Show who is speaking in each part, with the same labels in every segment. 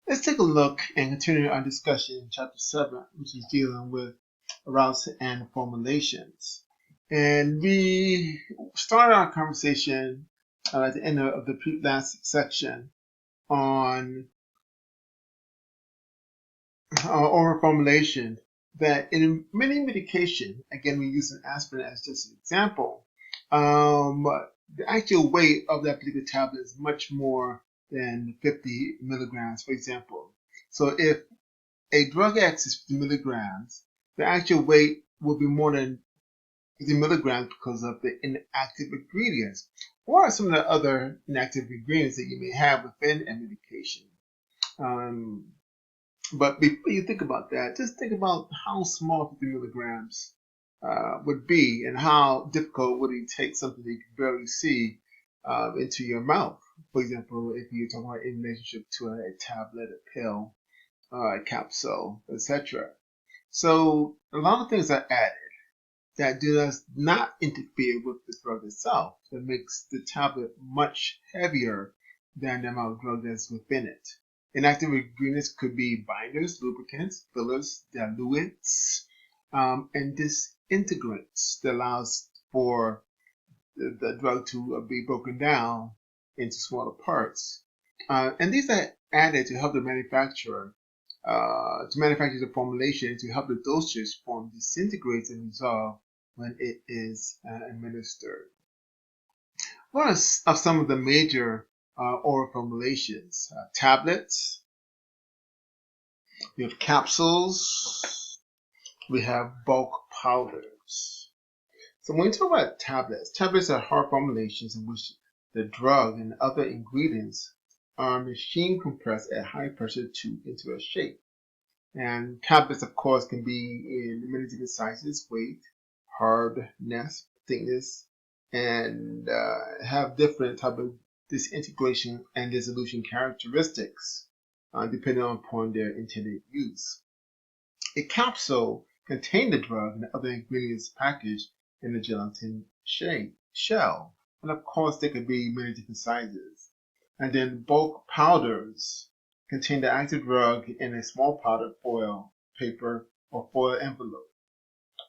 Speaker 1: Let's take a look and continue our discussion in Chapter 7, which is dealing with routes and formulations. And we started our conversation at the end of the last section on oral formulation, that in many medication, again, we use an aspirin as just an example, the actual weight of that particular tablet is much more than 50 milligrams, for example. So if a drug X is 50 milligrams, the actual weight will be more than 50 milligrams because of the inactive ingredients or some of the other inactive ingredients that you may have within a medication. But before you think about that, just think about how small 50 milligrams would be and how difficult would it take something that you can barely see into your mouth. For example, if you're talking about in relationship to a tablet, a pill, a capsule, etc. So a lot of things are added that does not interfere with the drug itself. That makes the tablet much heavier than the amount of drug that's within it. Inactive ingredients could be binders, lubricants, fillers, diluents, and disintegrants that allows for the drug to be broken down into smaller parts. And these are added to help the manufacturer to manufacture the formulation to help the dosage form disintegrates and dissolve when it is administered. What are some of the major oral formulations? Tablets, we have capsules, we have bulk powders. So when we talk about tablets are hard formulations in which the drug and other ingredients are machine compressed at high pressure into a shape. And tablets, of course, can be in many different sizes, weight, hardness, thickness, and have different type of disintegration and dissolution characteristics depending upon their intended use. A capsule contains the drug and other ingredients packaged in a gelatin shell. And of course, there could be many different sizes. And then bulk powders contain the active drug in a small powder foil, paper, or foil envelope.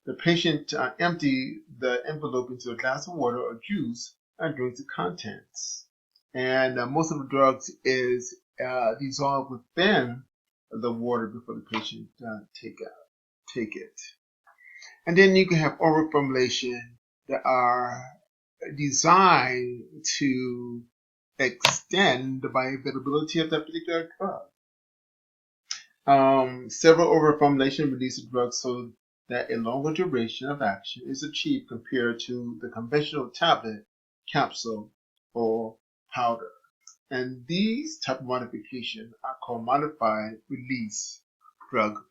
Speaker 1: The patient empties the envelope into a glass of water or juice and drinks the contents. And most of the drugs is dissolved within the water before the patient take it. And then you can have oral formulation that are designed to extend the bioavailability of that particular drug. Several oral formulations release the drug so that a longer duration of action is achieved compared to the conventional tablet, capsule, or powder. And these type of modifications are called modified release drug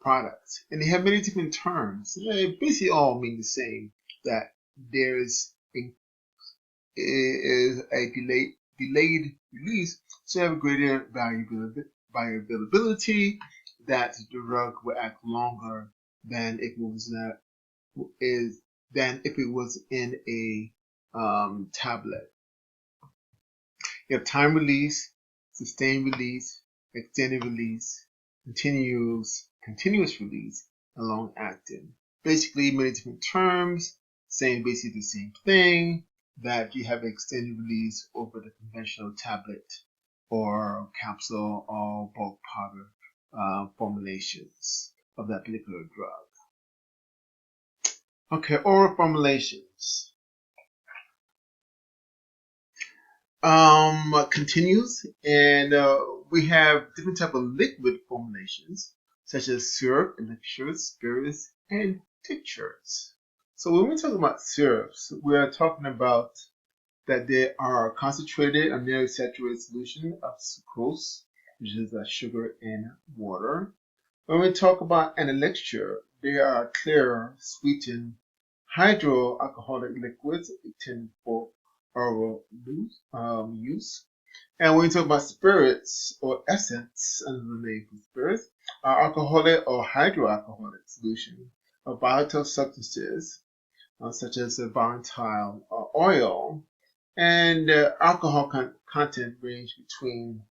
Speaker 1: products. And they have many different terms. They basically all mean the same, that there's a delayed release, so you have a greater bioavailability, that the drug will act longer than if it was in a tablet. You have time release, sustained release, extended release, continuous release, and long acting. Basically, many different terms saying basically the same thing, that you have extended release over the conventional tablet or capsule or bulk powder formulations of that particular drug. Okay, oral formulations. Continues, and we have different type of liquid formulations, such as syrup, elixirs, spirits, and tinctures. So when we talk about syrups, we are talking about that they are concentrated or nearly saturated solution of sucrose, which is a sugar in water. When we talk about an elixir, they are clear, sweetened, hydroalcoholic liquids intended for oral use. And when we talk about spirits or essence, under the name of spirits, are alcoholic or hydroalcoholic solution of volatile substances such as volatile oil, and alcohol content range between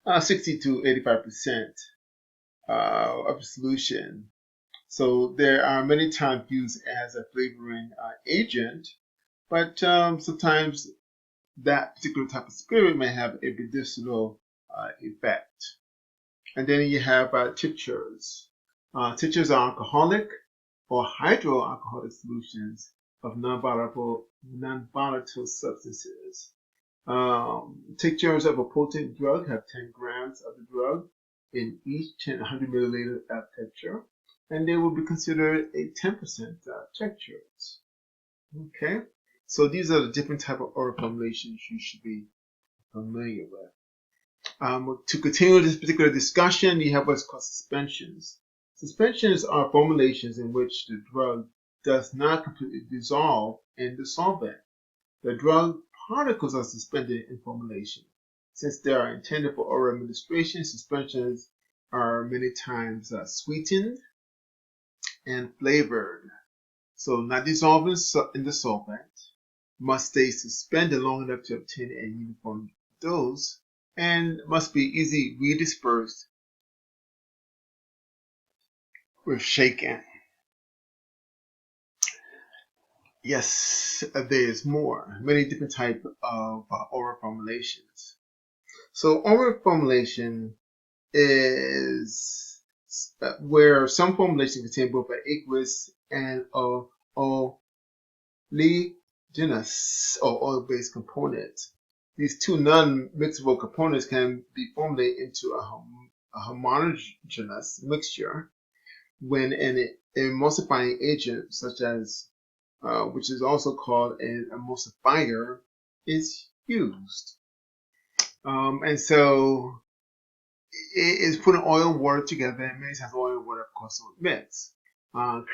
Speaker 1: 60 to 85% of the solution. So there are many times used as a flavoring agent, but sometimes that particular type of spirit may have a medicinal effect. And then you have tinctures. Tinctures are alcoholic or hydroalcoholic solutions of non-volatile substances. Tinctures of a potent drug have 10 grams of the drug in each 100 milliliter of tincture, and they will be considered a 10% tinctures. Okay, so these are the different type of oral formulations you should be familiar with. To continue this particular discussion, you have what's called suspensions. Suspensions are formulations in which the drug does not completely dissolve in the solvent. The drug particles are suspended in formulation. Since they are intended for oral administration, suspensions are many times sweetened and flavored. So not dissolved in the solvent, must stay suspended long enough to obtain a uniform dose, and must be easily redispersed with shaking. Yes, there's more. Many different types of oral formulations. So oral formulation is where some formulation contain both an aqueous and oleaginous or oil-based component. These two non-mixable components can be formulated into a homogeneous mixture when an emulsifying agent, such as which is also called an emulsifier, is used. And so it is putting oil and water together, and many times oil and water, of course, don't mix.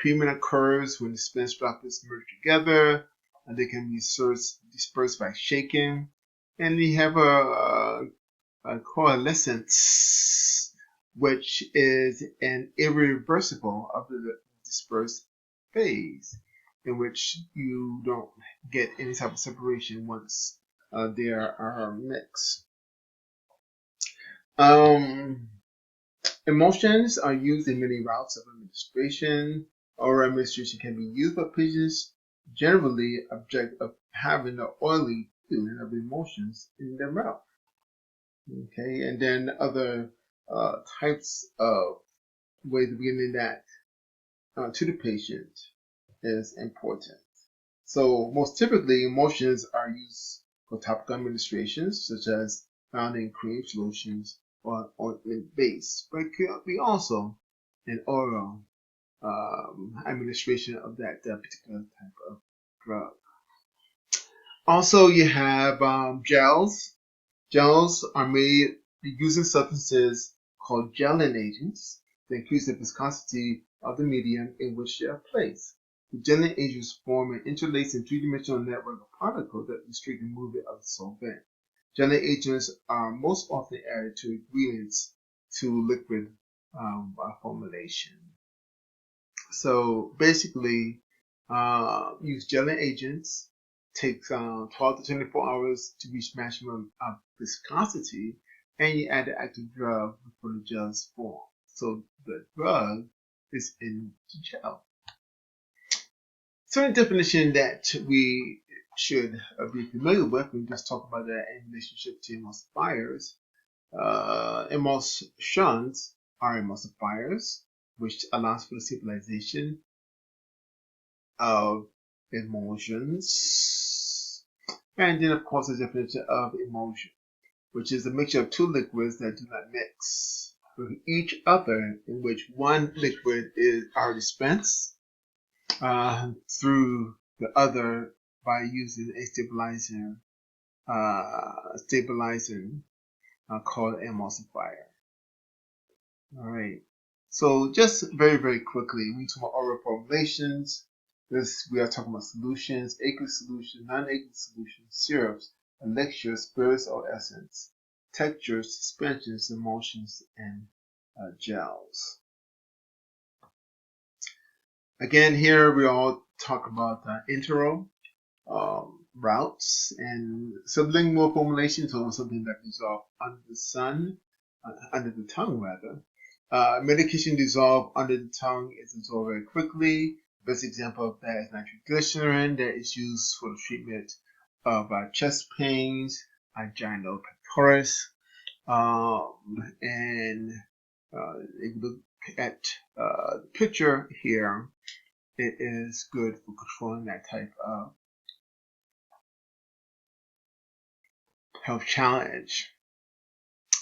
Speaker 1: Creaming occurs when the spinach droplets merge together, and they can be dispersed by shaking. And we have a coalescence, which is an irreversible of the dispersed phase, in which you don't get any type of separation once they are mixed. Emulsions are used in many routes of administration. Oral administration can be used by patients generally object of having the oily feeling of emulsions in their mouth. Okay, and then other types of ways of getting that to the patient is important. So most typically, emulsions are used for topical administrations, such as found in cream solutions or ointment base, but it could be also an oral administration of that particular type of drug. Also, you have gels. Gels are made using substances called gelling agents that increase the viscosity of the medium in which they are placed. The gelling agents form an interlacing three-dimensional network of particles that restrict the movement of the solvent. Gelling agents are most often added to ingredients to liquid formulation. So basically, use gelling agents. Takes 12 to 24 hours to reach maximum viscosity, and you add the active drug before the gels form. So the drug is in the gel. Certain definition that we should be familiar with, we just talk about that in relationship to emulsifiers. Emulsions are emulsifiers, which allows for the stabilization of emulsions. And then, of course, the definition of emulsion, which is a mixture of two liquids that do not mix with each other, in which one liquid are dispensed through the other by using a stabilizer called emulsifier. All right. So just very, very quickly, we talk about oral formulations. We are talking about solutions, aqueous solutions, non-aqueous solutions, syrups, elixirs, spirits or essence, textures, suspensions, emulsions, and gels. Again, here we all talk about enteral routes, and sublingual formulation is almost something that dissolves under the sun. under the tongue rather. Medication dissolved under the tongue is absorbed very quickly. The best example of that is nitroglycerin that is used for the treatment of chest pains, angina pectoris, and if you look at the picture here, it is good for controlling that type of health challenge.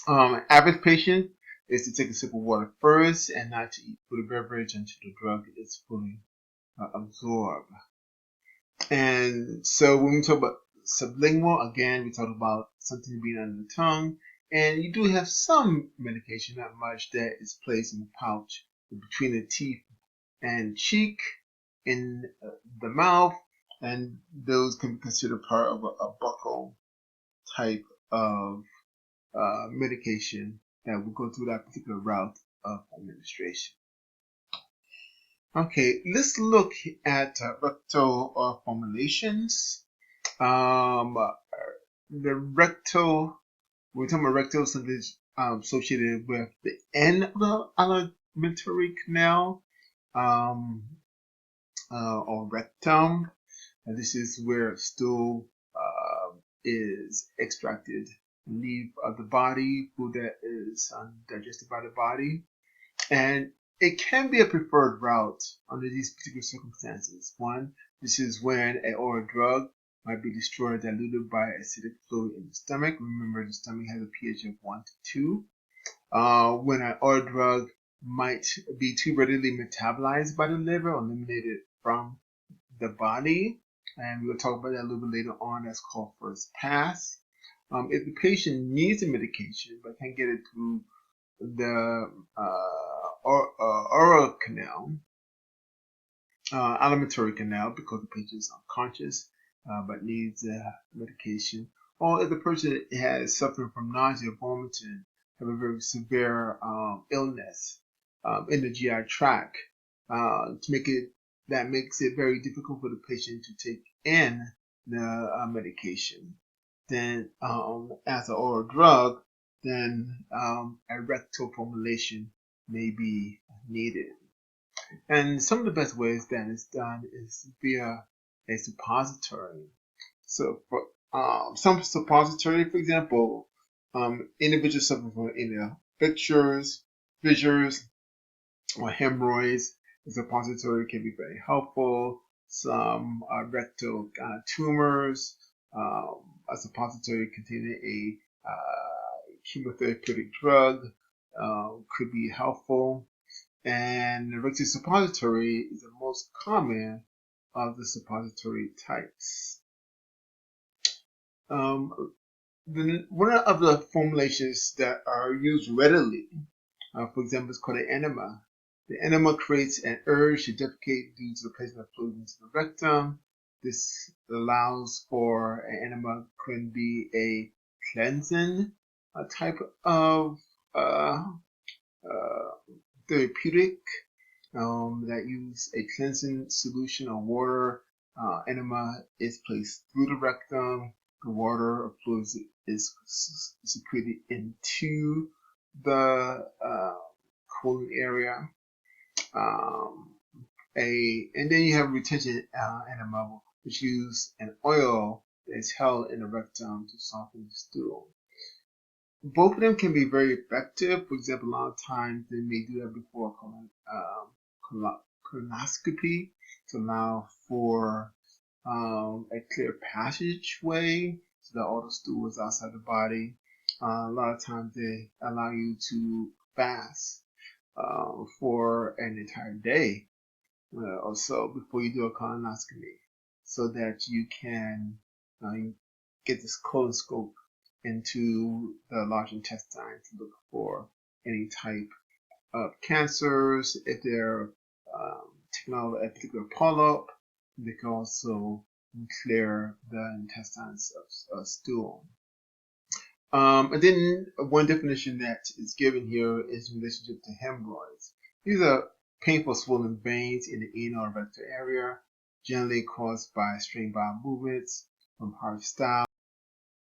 Speaker 1: Average patient is to take a sip of water first and not to eat food or beverage until the drug is fully absorbed. And so when we talk about sublingual, again, we talk about something being under the tongue. And you do have some medication, not much, that is placed in the pouch between the teeth and cheek in the mouth. And those can be considered part of a buccal type of medication that will go through that particular route of administration. Okay, let's look at rectal formulations. The rectal, we're talking about rectal, something associated with the end of the alimentary canal, or rectum. And this is where stool is extracted and leave of the body, food that is digested by the body. And it can be a preferred route under these particular circumstances. One, this is when an oral drug might be destroyed, diluted by acidic fluid in the stomach. Remember, the stomach has a pH of 1 to 2. When an oral drug might be too readily metabolized by the liver or eliminated from the body. And we'll talk about that a little bit later on. That's called first pass. If the patient needs the medication but can't get it through the oral canal, alimentary canal, because the patient is unconscious but needs medication, or if the person has suffering from nausea, vomiting, have a very severe illness in the GI tract, that makes it very difficult for the patient to take in the medication. Then, as an oral drug, then a rectal formulation may be needed. And some of the best ways that is done is via a suppository. So for some suppository, for example, individuals suffering from either fissures, or hemorrhoids, a suppository can be very helpful. Some rectal tumors, a suppository containing a chemotherapeutic drug could be helpful. And the rectal suppository is the most common of the suppository types. One of the formulations that are used readily, for example, is called an enema. The enema creates an urge to defecate due to the placement of fluid into the rectum. This allows for an enema can be a cleansing type of therapeutic that use a cleansing solution of water. Enema is placed through the rectum. The water or fluids is secreted into the colon area. And then you have retention enema, which use an oil that is held in the rectum to soften the stool. Both of them can be very effective. For example, a lot of times they may do that before colonoscopy to allow for a clear passageway so that all the stool is outside the body. A lot of times they allow you to fast for an entire day or so before you do a colonoscopy, so that you can get this colonoscope into the large intestine to look for any type of cancers. If they're taking out a particular polyp, they can also clear the intestines of stool. And then one definition that is given here is in relationship to hemorrhoids. These are painful swollen veins in the anal or rectal area, generally caused by strained bowel movements from hard style.